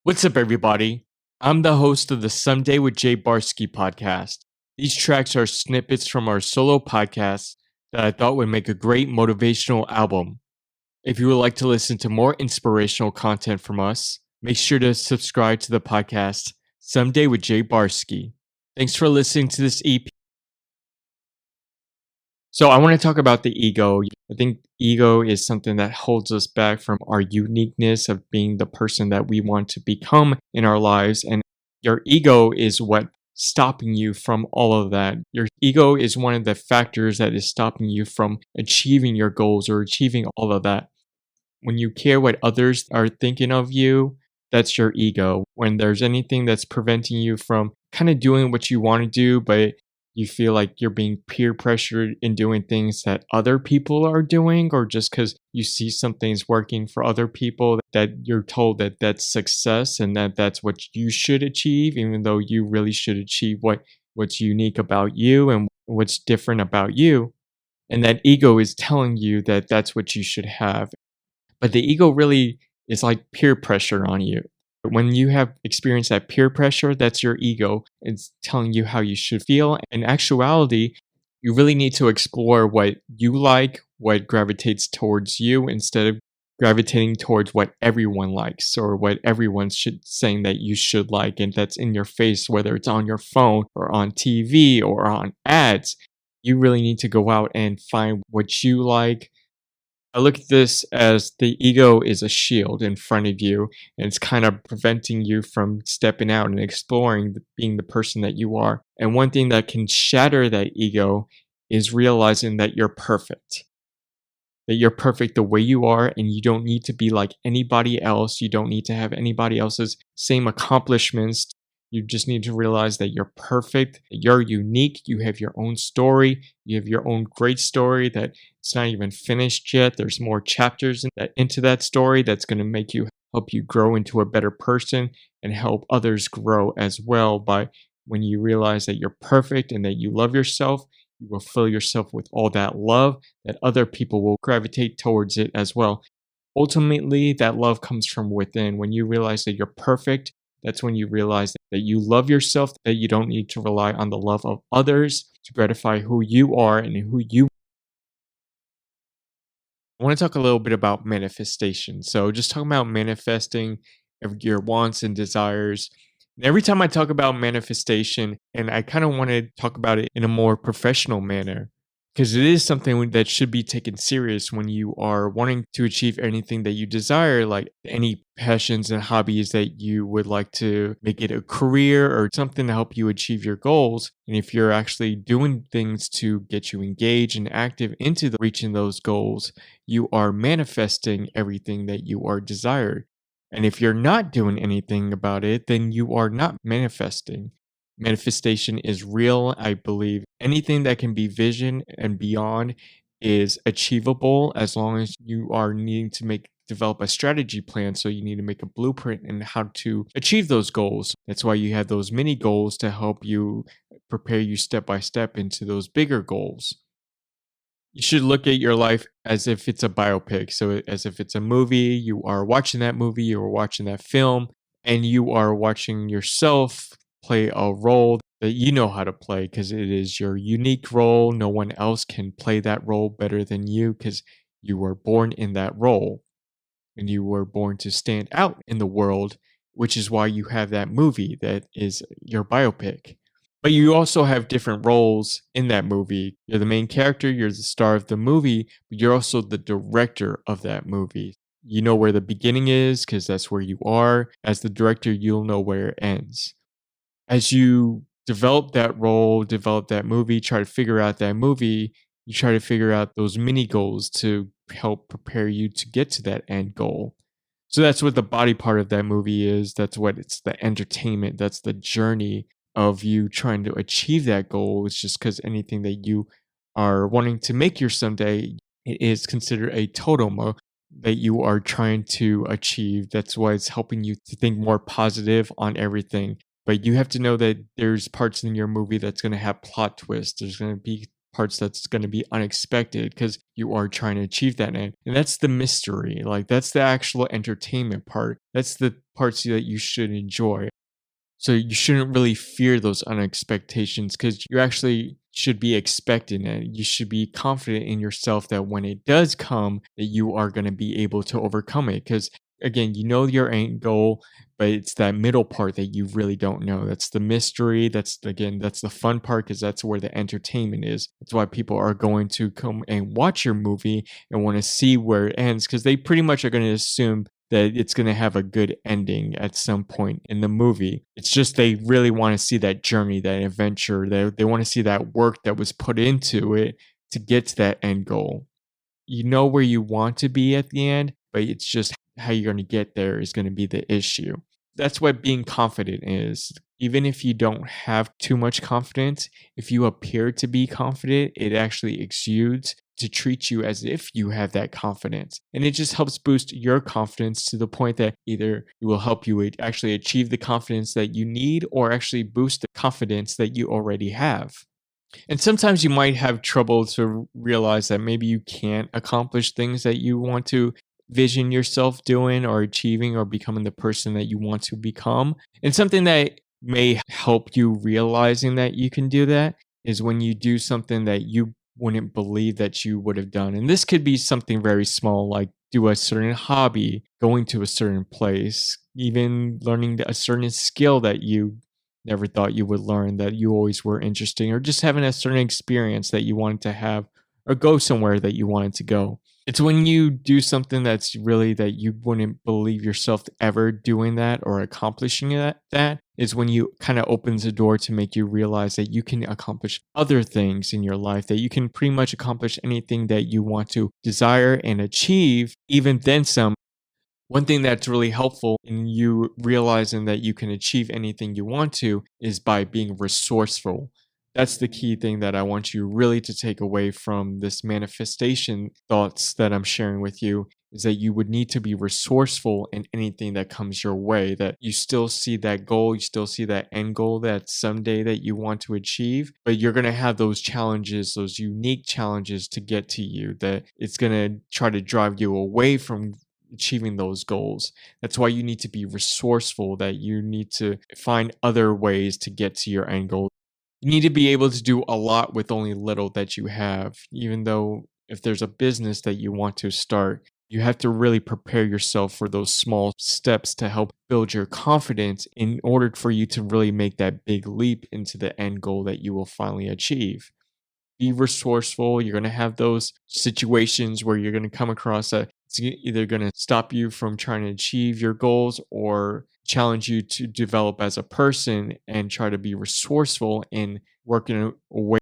What's up, everybody? I'm the host of the Someday with Jay Barsky podcast. These tracks are snippets from our solo podcast that I thought would make a great motivational album. If you would like to listen to more inspirational content from us, make sure to subscribe to the podcast Someday with Jay Barsky. Thanks for listening to this EP. So, I want to talk about the ego. I think ego is something that holds us back from our uniqueness of being the person that we want to become in our lives. And your ego is what stopping you from all of that. Your ego is one of the factors that is stopping you from achieving your goals or achieving all of that. When you care what others are thinking of you, that's your ego. When there's anything that's preventing you from kind of doing what you want to do, but you feel like you're being peer pressured in doing things that other people are doing, or just because you see something's working for other people, that you're told that that's success and that that's what you should achieve, even though you really should achieve what's unique about you and what's different about you. And that ego is telling you that that's what you should have, but the ego really is like peer pressure on you. When you have experienced that peer pressure, that's your ego. It's telling you how you should feel. In actuality, you really need to explore what you like, what gravitates towards you, instead of gravitating towards what everyone likes or what everyone's saying that you should like, and that's in your face, whether it's on your phone or on TV or on ads. You really need to go out and find what you like. I look at this as the ego is a shield in front of you, and it's kind of preventing you from stepping out and exploring being the person that you are. And one thing that can shatter that ego is realizing that you're perfect. That you're perfect the way you are, and you don't need to be like anybody else. You don't need to have anybody else's same accomplishments. You just need to realize that you're perfect, you're unique, you have your own story, you have your own great story that it's not even finished yet. There's more chapters into that story that's going to help you grow into a better person and help others grow as well. By when you realize that you're perfect and that you love yourself, you will fill yourself with all that love that other people will gravitate towards it as well. Ultimately, that love comes from within. When you realize that you're perfect, that's when you realize that you love yourself, that you don't need to rely on the love of others to gratify who you are and who you. I want to talk a little bit about manifestation. So, just talking about manifesting of your wants and desires. And every time I talk about manifestation, and I kind of want to talk about it in a more professional manner, because it is something that should be taken serious when you are wanting to achieve anything that you desire, like any passions and hobbies that you would like to make it a career or something to help you achieve your goals. And if you're actually doing things to get you engaged and active into reaching those goals, you are manifesting everything that you are desired. And if you're not doing anything about it, then you are not manifesting. Manifestation is real. I believe anything that can be vision and beyond is achievable as long as you are needing to develop a strategy plan. So you need to make a blueprint and how to achieve those goals. That's why you have those mini goals to help you prepare you step by step into those bigger goals. You should look at your life as if it's a biopic. So, as if it's a movie, you are watching that movie, you are watching that film, and you are watching yourself play a role that you know how to play because it is your unique role. No one else can play that role better than you because you were born in that role and you were born to stand out in the world, which is why you have that movie that is your biopic. But you also have different roles in that movie. You're the main character, you're the star of the movie, but you're also the director of that movie. You know where the beginning is because that's where you are. As the director, you'll know where it ends. As you develop that role, develop that movie, try to figure out that movie, you try to figure out those mini goals to help prepare you to get to that end goal. So that's what the body part of that movie is. That's what it's the entertainment. That's the journey of you trying to achieve that goal. It's just because anything that you are wanting to make your someday, it is considered a totem that you are trying to achieve. That's why it's helping you to think more positive on everything. But you have to know that there's parts in your movie that's going to have plot twists. There's going to be parts that's going to be unexpected because you are trying to achieve that end. And that's the mystery. Like, that's the actual entertainment part. That's the parts that you should enjoy. So you shouldn't really fear those unexpectations because you actually should be expecting it. You should be confident in yourself that when it does come, that you are going to be able to overcome it. Because again, you know your end goal, but it's that middle part that you really don't know. That's the mystery. That's the fun part because that's where the entertainment is. That's why people are going to come and watch your movie and want to see where it ends because they pretty much are going to assume that it's going to have a good ending at some point in the movie. It's just they really want to see that journey, that adventure. They want to see that work that was put into it to get to that end goal. You know where you want to be at the end, but it's just how you're going to get there is going to be the issue. That's what being confident is. Even if you don't have too much confidence, if you appear to be confident, it actually exudes to treat you as if you have that confidence. And it just helps boost your confidence to the point that either it will help you actually achieve the confidence that you need or actually boost the confidence that you already have. And sometimes you might have trouble to realize that maybe you can't accomplish things that you want to vision yourself doing or achieving or becoming the person that you want to become. And something that may help you realizing that you can do that is when you do something that you wouldn't believe that you would have done. And this could be something very small, like do a certain hobby, going to a certain place, even learning a certain skill that you never thought you would learn that you always were interesting, or just having a certain experience that you wanted to have, or go somewhere that you wanted to go. It's when you do something that's really that you wouldn't believe yourself ever doing that or accomplishing that is when you kind of opens the door to make you realize that you can accomplish other things in your life, that you can pretty much accomplish anything that you want to desire and achieve, even then some. One thing that's really helpful in you realizing that you can achieve anything you want to is by being resourceful. That's the key thing that I want you really to take away from this manifestation thoughts that I'm sharing with you is that you would need to be resourceful in anything that comes your way, that you still see that goal, you still see that end goal that someday that you want to achieve, but you're going to have those challenges, those unique challenges to get to you, that it's going to try to drive you away from achieving those goals. That's why you need to be resourceful, that you need to find other ways to get to your end goal. You need to be able to do a lot with only little that you have, even though if there's a business that you want to start, you have to really prepare yourself for those small steps to help build your confidence in order for you to really make that big leap into the end goal that you will finally achieve. Be resourceful. You're going to have those situations where you're going to come across a it's either going to stop you from trying to achieve your goals or challenge you to develop as a person and try to be resourceful in working a way